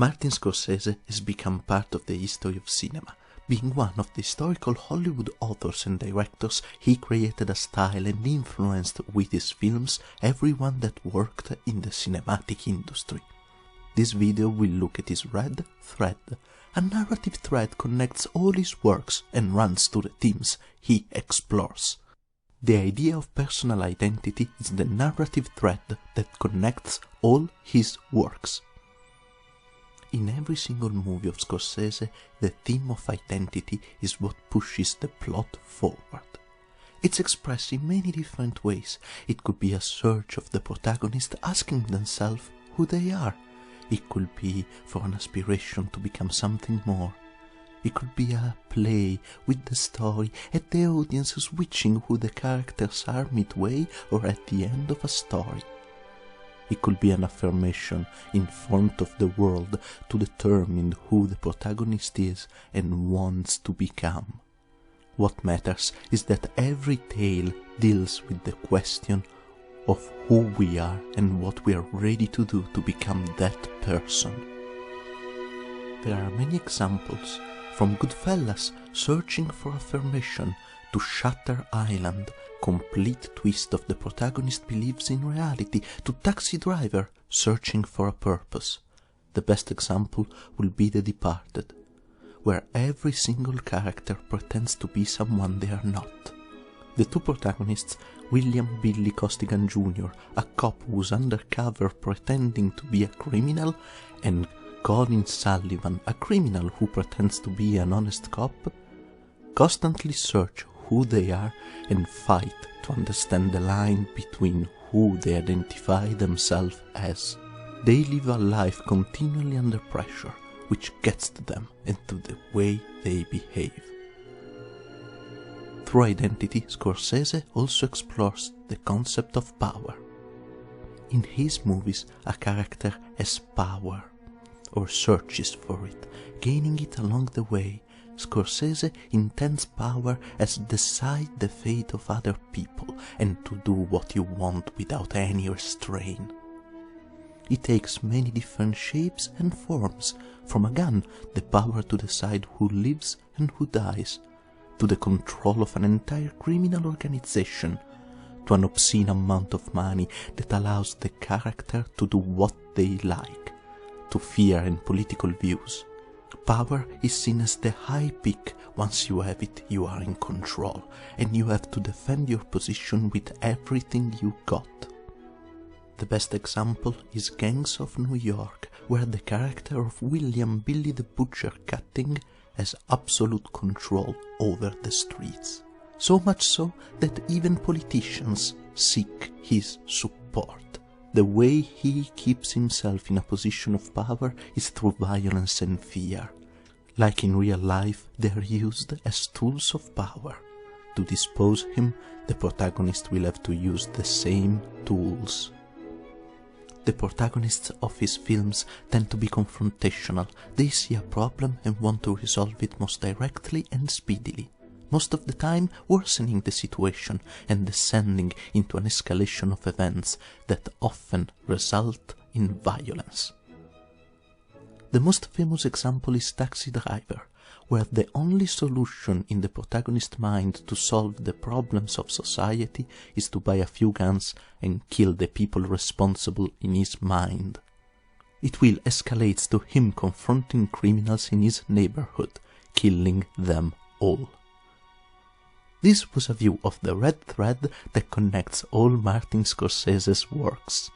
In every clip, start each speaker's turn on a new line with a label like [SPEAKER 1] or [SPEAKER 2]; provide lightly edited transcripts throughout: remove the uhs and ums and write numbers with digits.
[SPEAKER 1] Martin Scorsese has become part of the history of cinema. Being one of the historical Hollywood authors and directors, he created a style and influenced with his films everyone that worked in the cinematic industry. This video will look at his red thread. A narrative thread connects all his works and runs to the themes he explores. The idea of personal identity is the narrative thread that connects all his works. In every single movie of Scorsese, the theme of identity is what pushes the plot forward. It's expressed in many different ways. It could be a search of the protagonist asking themselves who they are. It could be for an aspiration to become something more. It could be a play with the story and the audience switching who the characters are midway or at the end of a story. It could be an affirmation in front of the world to determine who the protagonist is and wants to become. What matters is that every tale deals with the question of who we are and what we are ready to do to become that person. There are many examples, from Goodfellas searching for affirmation to Shutter Island, complete twist of the protagonist believes in reality, to Taxi Driver searching for a purpose. The best example will be The Departed, where every single character pretends to be someone they are not. The two protagonists, William Billy Costigan Jr., a cop who's undercover pretending to be a criminal, and Colin Sullivan, a criminal who pretends to be an honest cop, constantly search who they are and fight to understand the line between who they identify themselves as. They live a life continually under pressure, which gets to them and to the way they behave. Through identity, Scorsese also explores the concept of power. In his movies, a character has power, or searches for it, gaining it along the way. Scorsese intends power as decide the fate of other people and to do what you want without any restraint. It takes many different shapes and forms, from a gun, the power to decide who lives and who dies, to the control of an entire criminal organization, to an obscene amount of money that allows the character to do what they like, to fear and political views. Power is seen as the high peak. Once you have it, you are in control, and you have to defend your position with everything you got. The best example is Gangs of New York, where the character of William Billy the Butcher Cutting has absolute control over the streets. So much so that even politicians seek his support. The way he keeps himself in a position of power is through violence and fear. Like in real life, they are used as tools of power. To dispose him, the protagonist will have to use the same tools. The protagonists of his films tend to be confrontational. They see a problem and want to resolve it most directly and speedily, most of the time worsening the situation and descending into an escalation of events that often result in violence. The most famous example is Taxi Driver, where the only solution in the protagonist's mind to solve the problems of society is to buy a few guns and kill the people responsible in his mind. It will escalate to him confronting criminals in his neighborhood, killing them all. This was a view of the red thread that connects all Martin Scorsese's works.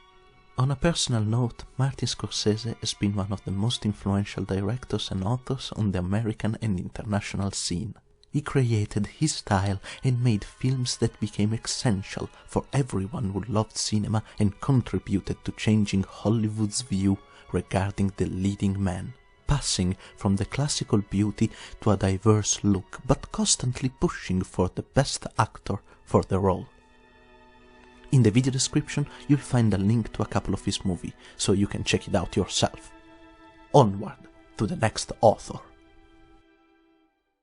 [SPEAKER 1] On a personal note, Martin Scorsese has been one of the most influential directors and authors on the American and international scene. He created his style and made films that became essential for everyone who loved cinema and contributed to changing Hollywood's view regarding the leading man, passing from the classical beauty to a diverse look, but constantly pushing for the best actor for the role. In the video description, you'll find a link to a couple of his movies, so you can check it out yourself. Onward to the next author.